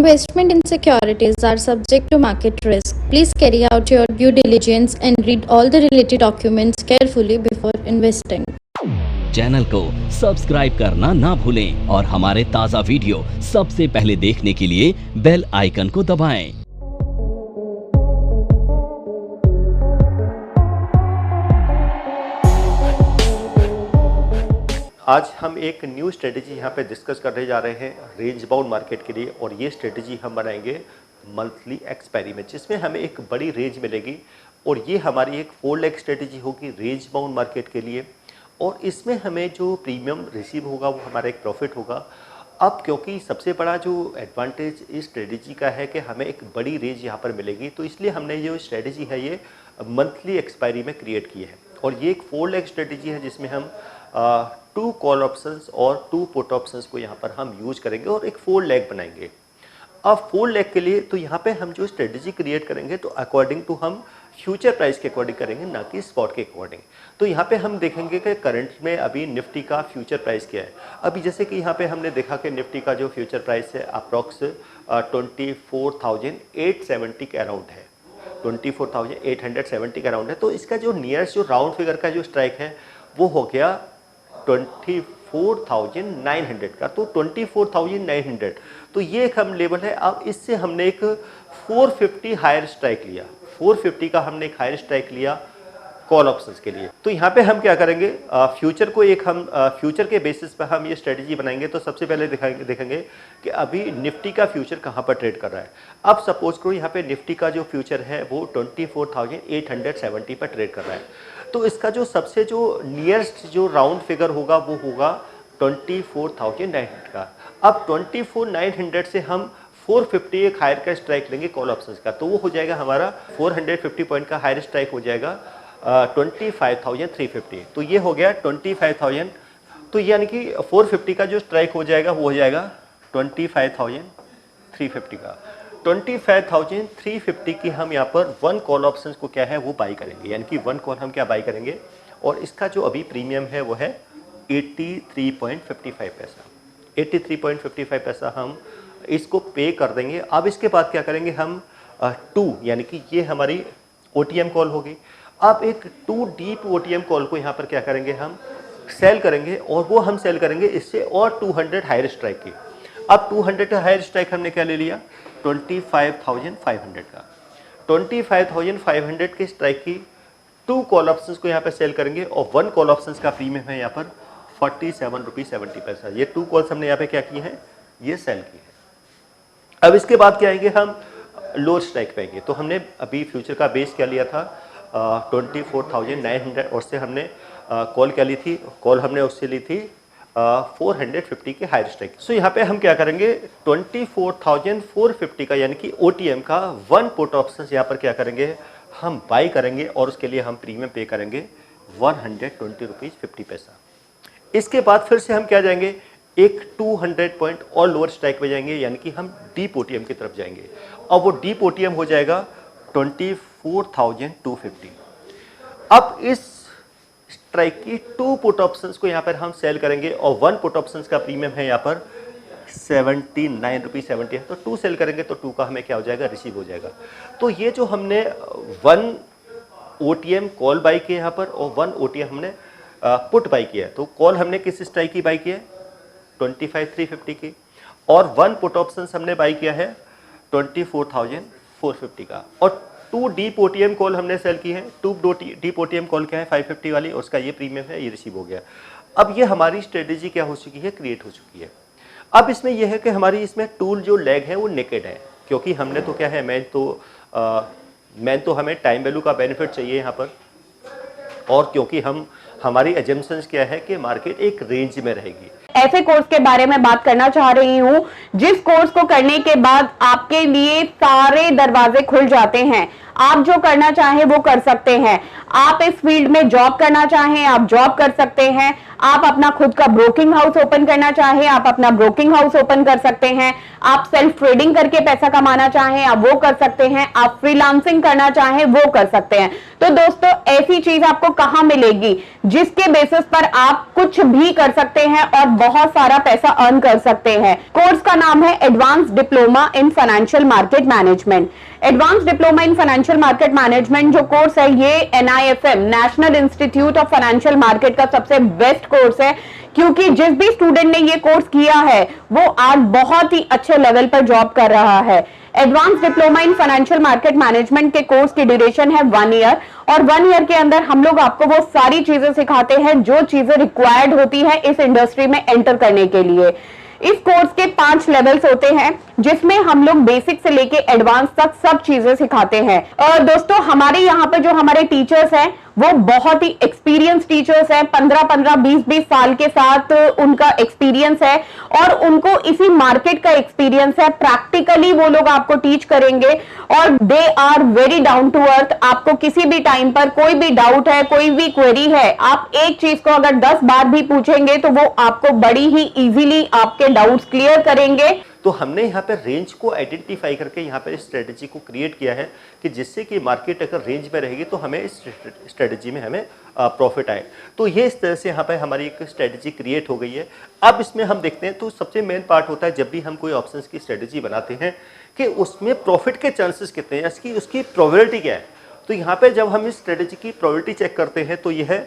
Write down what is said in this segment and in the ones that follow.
Investment in securities are subject to market risk. Please carry out your due diligence and read all the related documents carefully before investing. Channel को subscribe करना ना भूलें और हमारे ताज़ा video सबसे पहले देखने के लिए बेल आइकन को दबाएं। आज हम एक न्यू स्ट्रेटेजी यहाँ पे डिस्कस करने जा रहे हैं रेंज बाउंड मार्केट के लिए, और ये स्ट्रेटेजी हम बनाएंगे मंथली एक्सपायरी में, जिसमें हमें एक बड़ी रेंज मिलेगी और ये हमारी एक 4 लेग स्ट्रेटेजी होगी रेंज बाउंड मार्केट के लिए। और इसमें हमें जो प्रीमियम रिसीव होगा वो हमारा एक प्रॉफिट होगा। अब क्योंकि सबसे बड़ा जो एडवांटेज इस स्ट्रेटेजी का है कि हमें एक बड़ी रेंज यहाँ पर मिलेगी, तो इसलिए हमने जो स्ट्रेटेजी है ये मंथली एक्सपायरी में क्रिएट की है। और ये एक 4 लेग स्ट्रेटेजी है जिसमें हम 2 कॉल ऑप्शंस और 2 पुट ऑप्शंस को यहाँ पर हम यूज करेंगे और एक 4 लेग बनाएंगे। अब 4 लेग के लिए तो यहाँ पे हम जो स्ट्रेटेजी क्रिएट करेंगे तो अकॉर्डिंग टू हम फ्यूचर प्राइस के अकॉर्डिंग करेंगे, ना कि स्पॉट के अकॉर्डिंग। तो यहाँ पे हम देखेंगे कि करंट में अभी निफ्टी का फ्यूचर प्राइस क्या है। अभी जैसे कि यहाँ पे हमने देखा कि निफ्टी का जो फ्यूचर प्राइस है अप्रॉक्स 24,870 के अराउंड है, 24,870 के अराउंड है। तो इसका जो नियरेस्ट जो राउंड फिगर का जो स्ट्राइक है वो हो गया 24,900 का। तो 24,900 तो ये एक हम लेवल है। अब इससे हमने एक 450 हायर स्ट्राइक लिया, 450 का हमने एक हायर स्ट्राइक लिया कॉल ऑप्शंस के लिए। तो यहाँ पे हम क्या करेंगे, फ्यूचर को एक हम फ्यूचर के बेसिस पर हम ये स्ट्रेटजी बनाएंगे। तो सबसे पहले देखेंगे कि अभी निफ्टी का फ्यूचर कहाँ पर ट्रेड कर रहा है। अब सपोज करो यहाँ पे निफ्टी का जो फ्यूचर है वो 24,870 पर ट्रेड कर रहा है। तो इसका जो सबसे जो नियरेस्ट जो राउंड फिगर होगा वो होगा 24,900 का। अब 24,900 से हम 450 एक हायर का स्ट्राइक लेंगे कॉल ऑप्शंस का, तो वो हो जाएगा हमारा 450 पॉइंट का हायर स्ट्राइक हो जाएगा 25,350। तो ये हो गया 25,000। तो यानी कि 450 का जो स्ट्राइक हो जाएगा वो हो जाएगा 25,350 का। 25,350 की हम यहाँ पर 1 कॉल ऑप्शंस को क्या है वो बाई करेंगे, यानी कि 1 कॉल हम क्या बाई करेंगे। और इसका जो अभी प्रीमियम है वो है 83.55 पैसा, 83.55 पैसा हम इसको पे कर देंगे। अब इसके बाद क्या करेंगे हम 2, यानी कि ये हमारी OTM कॉल होगी। अब एक 2 डीप OTM कॉल को यहाँ पर क्या करेंगे हम सेल करेंगे, और वो हम सेल करेंगे इससे और 200 हायर स्ट्राइक की। अब 200 हायर स्ट्राइक हमने क्या ले लिया 25,500 का। 25,500 के स्ट्राइक की 2 कॉल ऑप्शंस को यहाँ पर सेल करेंगे, और 1 कॉल ऑप्शंस का प्रीमियम है यहाँ पर 47.70 पैसा। ये 2 कॉल्स हमने यहाँ पे क्या की हैं, ये सेल की है। अब इसके बाद क्या आएंगे हम लोअर स्ट्राइक पाएंगे। तो हमने अभी फ्यूचर का बेस क्या लिया था 24,900, और से हमने कॉल क्या ली थी, कॉल हमने उससे ली थी 450 के हायर स्ट्राइक। सो यहाँ पे हम क्या करेंगे 24,450 का, यानी कि OTM का 1 पुट ऑप्शन यहाँ पर क्या करेंगे हम बाई करेंगे, और उसके लिए हम प्रीमियम पे करेंगे 120 रुपीज़ 50 पैसा। इसके बाद फिर से हम क्या जाएंगे एक 200 पॉइंट और लोअर स्ट्राइक पे जाएंगे, यानी कि हम डीप OTM की तरफ जाएंगे, और वो डीप OTM हो जाएगा 24,250। अब इस स्ट्राइक की 2 पुट ऑप्शंस को यहाँ पर हम सेल करेंगे, और 1 पुट ऑप्शंस का प्रीमियम है यहाँ पर 79 रुपीज़ 70 है। तो 2 सेल करेंगे तो 2 का हमें क्या हो जाएगा रिसीव हो जाएगा। तो ये जो हमने 1 OTM कॉल बाई किया यहाँ पर, और 1 OTM हमने पुट बाई किया है। तो कॉल हमने किस स्ट्राइक की बाई किया है 25,350 की, और 1 पुट ऑप्शन हमने बाई किया है 24,450 का, और 2 डीप OTM कॉल हमने सेल की है। 2 डीप OTM कॉल क्या है 550 वाली, और उसका ये प्रीमियम है, ये रिसीव हो गया। अब ये हमारी स्ट्रेटेजी क्या हो चुकी है, क्रिएट हो चुकी है। अब इसमें यह है कि हमारी इसमें टूल जो लेग है वो नेकेड है, क्योंकि हमने तो क्या है मेन तो हमें टाइम वैल्यू का बेनिफिट चाहिए यहाँ पर, और क्योंकि हमारी एजम्पशंस क्या है कि मार्केट एक रेंज में रहेगी। ऐसे कोर्स के बारे में बात करना चाह रही हूं जिस कोर्स को करने के बाद आपके लिए सारे दरवाजे खुल जाते हैं। आप जो करना चाहें वो कर सकते हैं। आप इस फील्ड में जॉब करना चाहें आप जॉब कर सकते हैं। आप अपना खुद का ब्रोकिंग हाउस ओपन करना चाहें, आप अपना ब्रोकिंग हाउस ओपन कर सकते हैं। आप सेल्फ ट्रेडिंग करके पैसा कमाना चाहें, आप वो कर सकते हैं। आप फ्रीलांसिंग करना चाहें, वो कर सकते हैं। तो दोस्तों, ऐसी चीज आपको कहां मिलेगी जिसके बेसिस पर आप कुछ भी कर सकते हैं और बहुत सारा पैसा अर्न कर सकते हैं। कोर्स का नाम है advance diploma in financial market management. Advance diploma in financial market management जो कोर्स है, ये NIFM national institute of financial market का सबसे बेस्ट कोर्स है, क्योंकि जिस भी स्टूडेंट ने ये कोर्स किया है वो आज बहुत ही अच्छे लेवल पर जॉब कर रहा है। Advance diploma in financial market management के कोर्स की ड्यूरेशन है 1 ईयर, और 1 ईयर के अंदर हम लोग आपको वो सारी चीजें सिखाते हैं जो चीजें रिक्वायर्ड होती है इस इंडस्ट्री में एंटर करने के लिए। इस कोर्स के 5 लेवल्स होते हैं, जिसमें हम लोग बेसिक से लेके एडवांस तक सब चीजें सिखाते हैं। और दोस्तों, हमारे यहाँ पे जो हमारे टीचर्स हैं वो बहुत ही एक्सपीरियंस टीचर्स हैं। 15-15, 20-20 साल के साथ उनका एक्सपीरियंस है और उनको इसी मार्केट का एक्सपीरियंस है। प्रैक्टिकली वो लोग आपको टीच करेंगे और they are very down to earth. आपको किसी भी टाइम पर कोई भी डाउट है, कोई भी क्वेरी है, आप एक चीज को अगर 10 बार भी पूछेंगे तो वो आपको बड़ी ही इजीली आपके डाउट्स क्लियर करेंगे। तो हमने यहाँ पे रेंज को आइडेंटिफाई करके यहाँ पे स्ट्रेटेजी को क्रिएट किया है कि जिससे कि मार्केट अगर रेंज में रहेगी तो हमें इस स्ट्रेटेजी में हमें प्रॉफिट आए। तो ये इस तरह से यहाँ पे हमारी एक स्ट्रेटेजी क्रिएट हो गई है। अब इसमें हम देखते हैं, तो सबसे मेन पार्ट होता है जब भी हम कोई ऑप्शंस की स्ट्रेटेजी बनाते हैं कि उसमें प्रॉफिट के चांसेस कितने हैं, उसकी प्रोबेबिलिटी क्या है। तो यहाँ पर जब हम इस स्ट्रेटेजी की प्रोबेबिलिटी चेक करते हैं तो यह है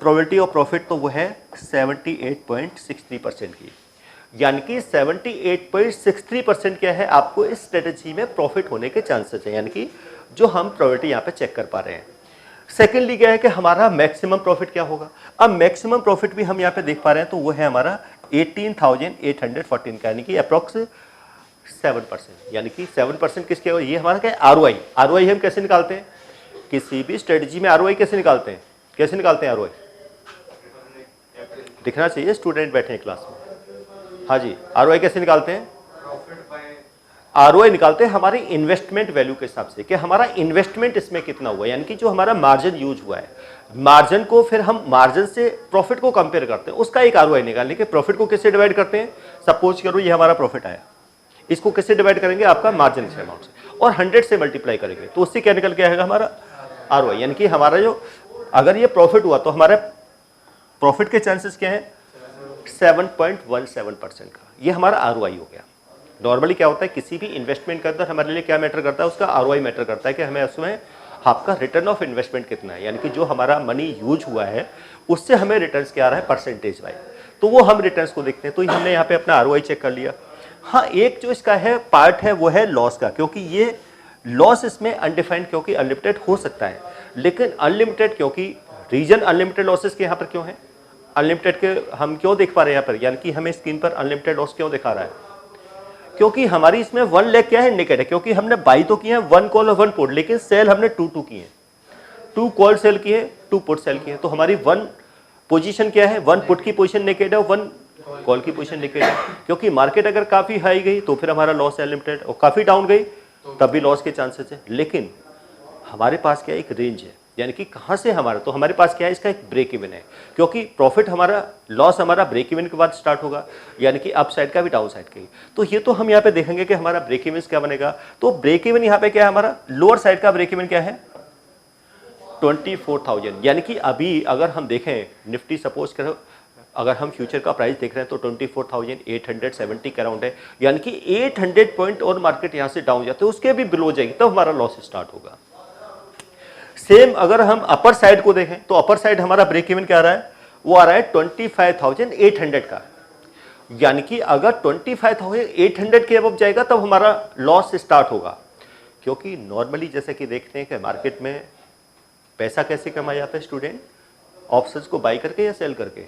प्रोबेबिलिटी ऑफ प्रॉफिट, तो वो है 78.63% की, यानी कि 78.63% क्या है, आपको इस स्ट्रेटेजी में प्रॉफिट होने के चांसेस है, यानी कि जो हम प्रोबेबिलिटी यहाँ पे चेक कर पा रहे हैं। सेकेंडली क्या है कि हमारा मैक्सिमम प्रॉफिट क्या होगा। अब मैक्सिमम प्रॉफिट भी हम यहाँ पे देख पा रहे हैं, तो वो है हमारा 18,814 का, यानी कि अप्रॉक्स 7%, यानी कि 7% किसके हो, ये हमारा क्या है, ROI। ROI हम कैसे निकालते हैं, किसी भी स्ट्रेटेजी में ROI कैसे निकालते हैं, ROI दिखना चाहिए, स्टूडेंट बैठे हैं क्लास में। हाँ जी, ROI कैसे निकालते हैं, ROI निकालते हैं हमारी इन्वेस्टमेंट वैल्यू के हिसाब से कि हमारा इन्वेस्टमेंट इसमें कितना हुआ है, यानी कि जो हमारा मार्जिन यूज हुआ है, मार्जिन को फिर हम मार्जिन से प्रॉफिट को कंपेयर करते हैं, उसका एक ROI निकालने के। प्रॉफिट को किससे डिवाइड करते हैं, सपोज करो ये हमारा प्रॉफिट आया, इसको किससे डिवाइड करेंगे, आपका मार्जिन से अमाउंट से, और 100 से मल्टीप्लाई करेंगे, तो उससे क्या निकल के आएगा हमारा ROI। यानी कि हमारा जो अगर ये प्रॉफिट हुआ तो हमारे प्रॉफिट के चांसेस क्या है, 7.17% का, ये हमारा ROI हो गया। नॉर्मली क्या होता है, किसी भी इन्वेस्टमेंट के अंदर हमारे लिए क्या मैटर करता है, उसका ROI मैटर करता है कि हमें उसमें आपका रिटर्न ऑफ इन्वेस्टमेंट कितना है, यानी कि जो हमारा मनी यूज हुआ है उससे हमें रिटर्न्स क्या आ रहा है परसेंटेज वाइज, तो वो हम रिटर्न्स को देखते हैं। तो हमने यहाँ पे अपना ROI चेक कर लिया। हाँ, एक जो इसका है पार्ट है वो है लॉस का, क्योंकि ये लॉस इसमें अनडिफाइंड, क्योंकि अनलिमिटेड हो सकता है, लेकिन अनलिमिटेड, क्योंकि रीजन अनलिमिटेड लॉसेस के यहाँ पर क्यों है, अनलिमिटेड के हम क्यों देख पा रहे हैं यहाँ पर, यानी कि हमें स्क्रीन पर अनलिमिटेड लॉस क्यों दिखा रहा है, क्योंकि हमारी इसमें 1 लाख क्या है, इंडिकेट है, क्योंकि हमने बाई तो किए हैं 1 कॉल और 1 पुट, लेकिन सेल हमने 2 किए हैं, 2 कॉल सेल किए, 2 पुट सेल किए, तो हमारी 1 पोजीशन क्या है, 1 पुट की पोजीशन नेकेड है और 1 कॉल की पोजीशन नेकेड है, क्योंकि मार्केट अगर काफी हाई गई तो फिर हमारा लॉस है अनलिमिटेड, और काफी डाउन गई तब भी लॉस के चांसेस है। लेकिन हमारे पास क्या एक रेंज है, यानी कि कहां से हमारा, तो हमारे पास क्या है, इसका एक ब्रेक इवन है, क्योंकि प्रॉफिट हमारा, लॉस हमारा ब्रेक इवन के बाद स्टार्ट होगा, यानी कि अप साइड का भी डाउन साइड का ही। तो ये तो हम यहाँ पे देखेंगे कि हमारा ब्रेक इवन क्या बनेगा। तो ब्रेक इवन यहाँ पे क्या है, हमारा लोअर साइड का ब्रेक इवन क्या है, 24,000, यानी कि अभी अगर हम देखें निफ्टी, सपोज करो अगर हम फ्यूचर का प्राइस देख रहे हैं तो 24,870 के अराउंड है, यानी कि 800 पॉइंट और मार्केट यहाँ से डाउन जाते हैं, उसके भी बिलो जाएगी, तब हमारा लॉस स्टार्ट होगा। सेम अगर हम अपर साइड को देखें तो अपर साइड हमारा ब्रेक इवन क्या आ रहा है, वो आ रहा है 25,800 का, यानी कि अगर 25,800 के अबव जाएगा तब हमारा लॉस स्टार्ट होगा। क्योंकि नॉर्मली जैसे कि देखते हैं कि मार्केट में पैसा कैसे कमाया जाता है स्टूडेंट, ऑप्शंस को बाई करके या सेल करके,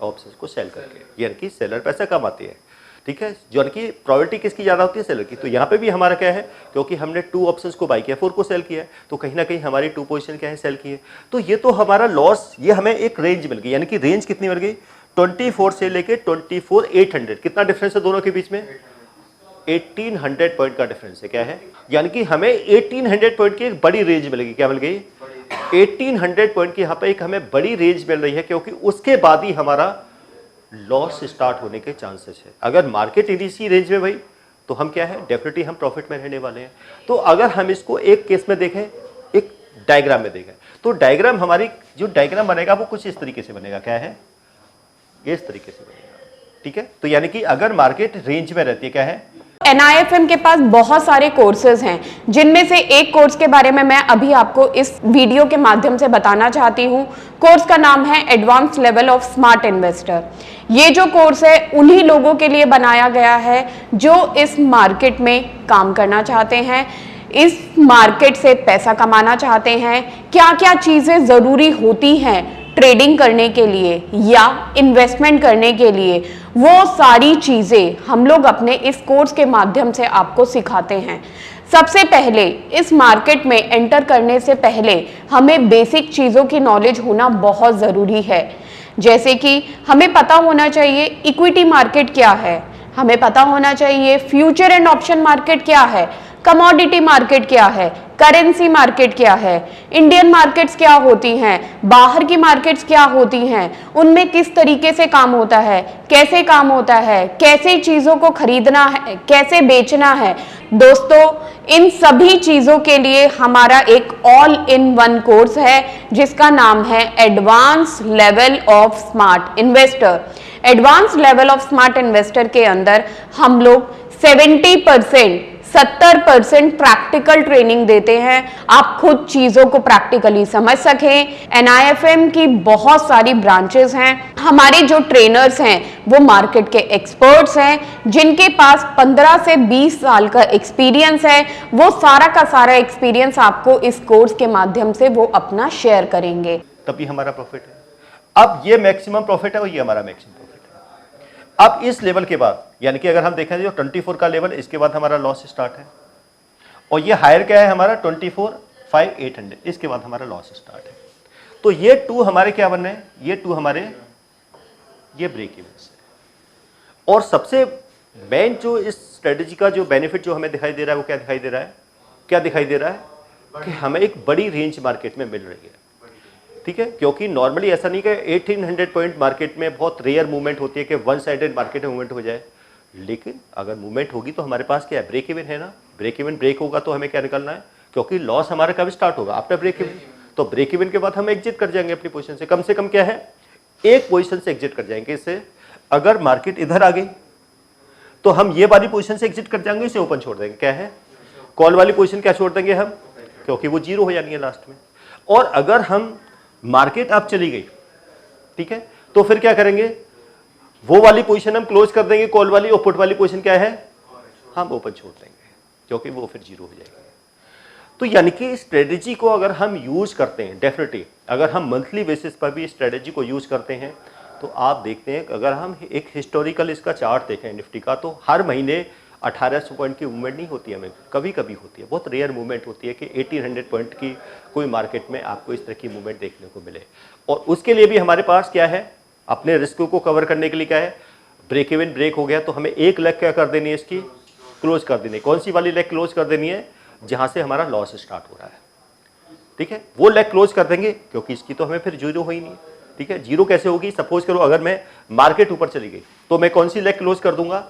ऑप्शंस को सेल करके, यानी कि सेलर पैसा कमाते हैं, ठीक है, यानी कि प्रोबेबिलिटी किसकी ज़्यादा होती है, सेलर की। तो यहाँ पे भी हमारा क्या है, क्योंकि हमने 2 ऑप्शंस को बाई किया, 4 को सेल किया, तो कहीं ना कहीं हमारी 2 पोजीशन क्या है, सेल की है। तो ये तो हमारा लॉस, ये हमें एक रेंज मिल गई, यानी कि रेंज कितनी मिल गई, 24 से लेके 24,800, कितना डिफरेंस है दोनों के बीच में, 1800 पॉइंट का डिफरेंस है, क्या है, यानी कि हमें 1800 पॉइंट की एक बड़ी रेंज मिलेगी, क्या मिल गई, 1800 पॉइंट की यहाँ पे एक हमें बड़ी रेंज मिल रही है, क्योंकि उसके बाद ही हमारा लॉस स्टार्ट होने के चांसेस है। अगर मार्केट इसी रेंज में भाई, तो हम क्या है, डेफिनेटली हम प्रॉफिट में रहने वाले हैं। तो अगर हम इसको एक केस में देखें, एक डायग्राम में देखें, तो डायग्राम हमारी जो डायग्राम बनेगा वो कुछ इस तरीके से बनेगा। क्या है, इस तरीके से बनेगा। ठीक है, तो यानी कि अगर मार्केट रेंज में रहती है, क्या है, NIFM के पास बहुत सारे कोर्सेज हैं, जिनमें से एक कोर्स के बारे में मैं अभी आपको इस वीडियो के माध्यम से बताना चाहती हूँ। कोर्स का नाम है advance level of smart investor. ये जो कोर्स है उन्हीं लोगों के लिए बनाया गया है जो इस मार्केट में काम करना चाहते हैं, इस मार्केट से पैसा कमाना चाहते हैं। क्या क्या चीजें जरूरी होती हैं ट्रेडिंग करने के लिए या इन्वेस्टमेंट करने के लिए, वो सारी चीजें हम लोग अपने इस कोर्स के माध्यम से आपको सिखाते हैं। सबसे पहले इस मार्केट में एंटर करने से पहले हमें बेसिक चीजों की नॉलेज होना बहुत जरूरी है। जैसे कि हमें पता होना चाहिए इक्विटी मार्केट क्या है, हमें पता होना चाहिए फ्यूचर एंड ऑप्शन मार्केट क्या है, कमोडिटी मार्केट क्या है, करेंसी मार्केट क्या है, इंडियन मार्केट्स क्या होती हैं, बाहर की मार्केट्स क्या होती हैं, उनमें किस तरीके से काम होता है, कैसे काम होता है, कैसे चीजों को खरीदना है, कैसे बेचना है। दोस्तों, इन सभी चीजों के लिए हमारा एक ऑल इन वन कोर्स है जिसका नाम है advance level of smart investor. Advance level of smart investor के अंदर हम लोग 70% प्रैक्टिकल ट्रेनिंग देते हैं। आप खुद चीजों को प्रैक्टिकली समझ सकें। NIFM की बहुत सारी ब्रांचेस हैं। हमारे जो ट्रेनर्स हैं वो मार्केट के एक्सपर्ट्स हैं, जिनके पास 15 से 20 साल का एक्सपीरियंस है। वो सारा का सारा एक्सपीरियंस आपको इस कोर्स के माध्यम से वो अपना शेयर करेंगे। तभी हमारा प्रॉफिट है। अब ये मैक्सिमम प्रॉफिट है और ये हमारा मैक्सिमम प्रॉफिट है। अब इस लेवल के बाद, यानी कि अगर हम देखें जो 24 का लेवल, इसके बाद हमारा लॉस स्टार्ट है। और ये हायर क्या है हमारा 24,500, इसके बाद हमारा लॉस स्टार्ट है। तो ये 2 हमारे क्या बन रहे हैं, ये 2 हमारे ये ब्रेक इवन है। और सबसे मेन जो इस स्ट्रेटेजी का जो बेनिफिट जो हमें दिखाई दे रहा है वो क्या दिखाई दे रहा है, क्या दिखाई दे रहा है कि हमें एक बड़ी रेंज मार्केट में मिल रही है। ठीक है, क्योंकि नॉर्मली ऐसा नहीं कि 1800 पॉइंट मार्केट में बहुत रेयर मूवमेंट होती है कि वन साइडेड मार्केट में मूवमेंट हो जाए। लेकिन अगर मूवमेंट होगी तो हमारे पास क्या है, ब्रेक इवन है ना। ब्रेक इवन ब्रेक होगा तो हमें क्या निकलना है, क्योंकि लॉस हमारा कब स्टार्ट होगा, आफ्टर ब्रेक इवन। तो ब्रेक इवन के बाद हम एग्जिट कर जाएंगे अपनी पोजीशन से कम क्या है, एक पोजीशन से एग्जिट कर जाएंगे। इससे अगर मार्केट इधर आ गई तो हम ये वाली पोजीशन से एग्जिट कर जाएंगे, इसे ओपन छोड़ देंगे। क्या है, कॉल वाली पोजीशन क्या छोड़ देंगे हम, क्योंकि वो जीरो हो जानी है लास्ट में। और अगर हम मार्केट अब चली गई, ठीक है, तो फिर क्या करेंगे, वो वाली पोजीशन हम क्लोज कर देंगे कॉल वाली, और पुट वाली पोजीशन क्या है, हम ओपन छोड़ देंगे, क्योंकि वो फिर जीरो हो जाएगी। तो यानी कि स्ट्रेटेजी को अगर हम यूज करते हैं, डेफिनेटली अगर हम मंथली बेसिस पर भी स्ट्रेटेजी को यूज करते हैं, तो आप देखते हैं अगर हम एक हिस्टोरिकल इसका चार्ट देखें निफ्टी का, तो हर महीने 1800 पॉइंट की मूवमेंट नहीं होती है, हमें कभी कभी होती है, बहुत रेयर मूवमेंट होती है कि 1800 पॉइंट की कोई मार्केट में आपको इस तरह की मूवमेंट देखने को मिले। और उसके लिए भी हमारे पास क्या है, अपने रिस्क को कवर करने के लिए क्या है, ब्रेक इवन ब्रेक हो गया तो हमें एक लेग क्या कर देनी है, इसकी क्लोज कर देनी है। कौन सी वाली लेग क्लोज कर देनी है, जहां से हमारा लॉस स्टार्ट हो रहा है। ठीक है, वो लेग क्लोज कर देंगे, क्योंकि इसकी तो हमें फिर जीरो हो ही नहीं। ठीक है, जीरो कैसे होगी, सपोज करो अगर मैं मार्केट ऊपर चली गई तो मैं कौन सी लेग क्लोज कर दूंगा,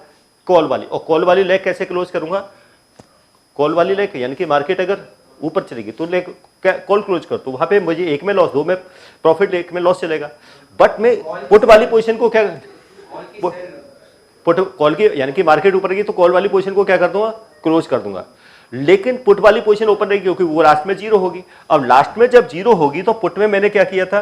कॉल वाली। और कॉल वाली लेग कैसे क्लोज करूंगा, कॉल वाली लेग यानी कि मार्केट अगर ऊपर चलेगी तो लेग कॉल क्लोज कर, तो वहां पे मुझे एक में लॉस, दो में प्रॉफिट, एक में लॉस चलेगा। बट मैं पुट वाली पोजीशन को क्या, पुट कॉल की यानी कि मार्केट ऊपर गई तो कॉल वाली पोजीशन को क्या कर दूंगा, क्लोज कर दूंगा। लेकिन पुट वाली पोजीशन ओपन रहेगी, क्योंकि वो लास्ट में जीरो होगी। अब लास्ट में जब जीरो होगी तो पुट में मैंने क्या किया था,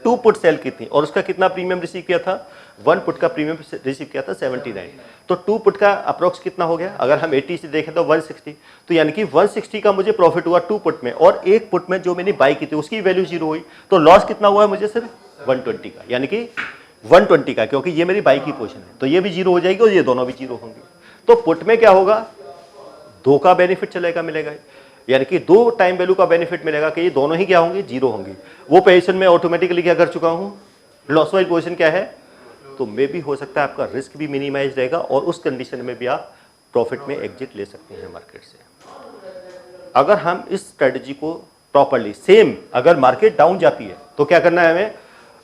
2 पुट सेल की थी, और उसका कितना प्रीमियम रिसीव किया था, 1 पुट का प्रीमियम रिसीव किया था 79। तो 2 पुट का अप्रोक्स कितना हो गया, अगर हम 80 से देखें तो 160। तो यानी कि 160 का मुझे प्रॉफिट हुआ 2 पुट में, और एक पुट में जो मैंने बाई की थी उसकी वैल्यू जीरो हुई, तो लॉस कितना हुआ है मुझे सिर्फ 120 का, यानी कि 120 का, क्योंकि ये मेरी बाई की पोजीशन है, तो ये भी जीरो हो जाएगी और ये दोनों भी जीरो होंगे। तो पुट में क्या होगा, 2 का बेनिफिट चलेगा, मिलेगा, यानी कि 2 टाइम वैल्यू का बेनिफिट मिलेगा कि ये दोनों ही क्या होंगे, जीरो होंगे। वो पोजीशन में ऑटोमेटिकली क्या कर चुका हूं, लॉस वाइज पोजीशन क्या है, तो मे भी हो सकता है आपका रिस्क भी मिनिमाइज रहेगा, और उस कंडीशन में भी आप प्रॉफिट में एग्जिट ले सकते हैं मार्केट से। अगर हम इस स्ट्रेटजी को प्रॉपरली। सेम अगर मार्केट डाउन जाती है तो क्या करना है हमें,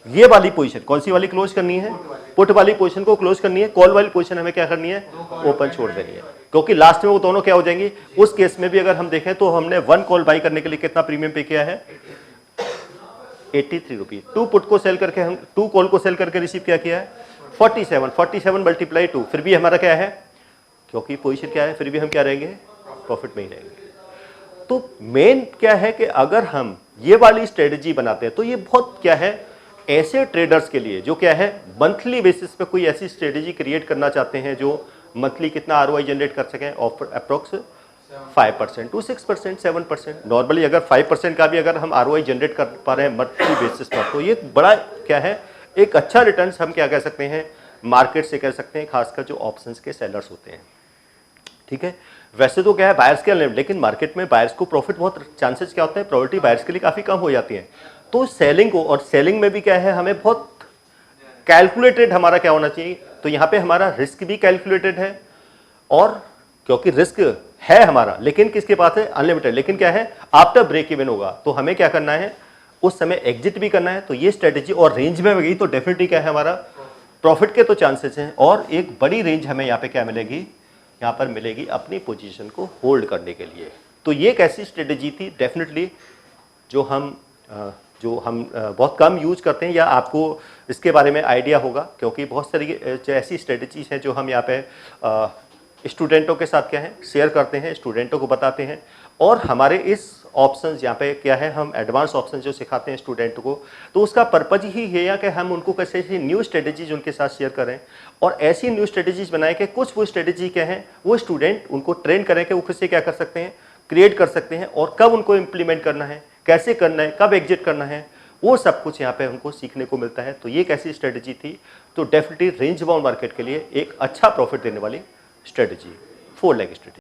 ये वाली पोजीशन कौन सी वाली क्लोज करनी है, पुट वाली पोजीशन को क्लोज करनी है, कॉल वाली पोजीशन हमें क्या करनी है, ओपन छोड़ देनी है, क्योंकि लास्ट में वो दोनों क्या हो जाएंगी। उस केस में भी अगर हम देखें तो हमने 1 कॉल बाई करने के लिए कितना प्रीमियम पे किया है, 83 रुपीज। 2 पुट को सेल करके हम 2 कॉल को सेल करके रिसीव क्या किया है, 47 मल्टीप्लाई 2, फिर भी हमारा क्या है, क्योंकि पोजीशन क्या है, फिर भी हम क्या रहेंगे, प्रॉफिट में ही रहेंगे। तो मेन क्या है कि अगर हम ये वाली स्ट्रेटजी बनाते हैं तो ये बहुत क्या है, ऐसे ट्रेडर्स के लिए जो क्या है मंथली बेसिस पे कोई ऐसी स्ट्रेटजी क्रिएट करना चाहते हैं जो मंथली कितना आरओआई जनरेट कर सकें, अप्रोक्स 5% to 6%, 7%। नॉर्मली अगर 5% का भी अगर हम आरओआई जनरेट कर पा रहे हैं मंथली बेसिस पर, तो ये बड़ा क्या है, एक अच्छा रिटर्न हम क्या कह सकते हैं, मार्केट से कह सकते हैं, खासकर जो ऑप्शंस के सेलर्स होते हैं। ठीक है, वैसे तो क्या है बायर्स के लिए, लेकिन मार्केट में बायर्स को प्रॉफिट बहुत चांसेस क्या होते हैं, प्रोबेबिलिटी बायर्स के लिए काफ़ी कम हो जाती है। तो सेलिंग को, और सेलिंग में भी क्या है, हमें बहुत कैलकुलेटेड हमारा क्या होना चाहिए। तो यहाँ पे हमारा रिस्क भी कैलकुलेटेड है, और क्योंकि रिस्क है हमारा, लेकिन किसके पास है, अनलिमिटेड। लेकिन क्या है, आफ्टर ब्रेक इवन होगा तो हमें क्या करना है, उस समय एग्जिट भी करना है। तो ये स्ट्रेटेजी और रेंज में गई तो डेफिनेटली क्या है, हमारा प्रॉफिट के तो चांसेस हैं, और एक बड़ी रेंज हमें यहाँ पे क्या मिलेगी, यहाँ पर मिलेगी अपनी पोजीशन को होल्ड करने के लिए। तो ये एक ऐसी स्ट्रेटेजी थी डेफिनेटली जो हम बहुत कम यूज करते हैं, या आपको इसके बारे में आइडिया होगा, क्योंकि बहुत सारी ऐसी स्ट्रेटजीज हैं जो हम यहाँ पे स्टूडेंटों के साथ क्या है शेयर करते हैं, स्टूडेंटों को बताते हैं। और हमारे इस ऑप्शंस यहाँ पे क्या है, हम एडवांस ऑप्शन जो सिखाते हैं स्टूडेंटों को, तो उसका पर्पज ही है कि हम उनको कैसे ऐसी न्यू स्ट्रेटजीज उनके साथ शेयर करें, और ऐसी न्यू स्ट्रेटजीज बनाएं कि कुछ वो स्ट्रेटजी क्या है, वो स्टूडेंट उनको ट्रेन करें कि वो किससे क्या कर सकते हैं, क्रिएट कर सकते हैं, और कब उनको इम्प्लीमेंट करना है, कैसे करना है, कब एग्जिट करना है, वो सब कुछ यहाँ पे उनको सीखने को मिलता है। तो ये एक ऐसी स्ट्रेटजी थी, तो डेफिनेटली रेंज बाउंड मार्केट के लिए एक अच्छा प्रॉफिट देने वाली स्ट्रेटजी, 4 लेग स्ट्रेटजी।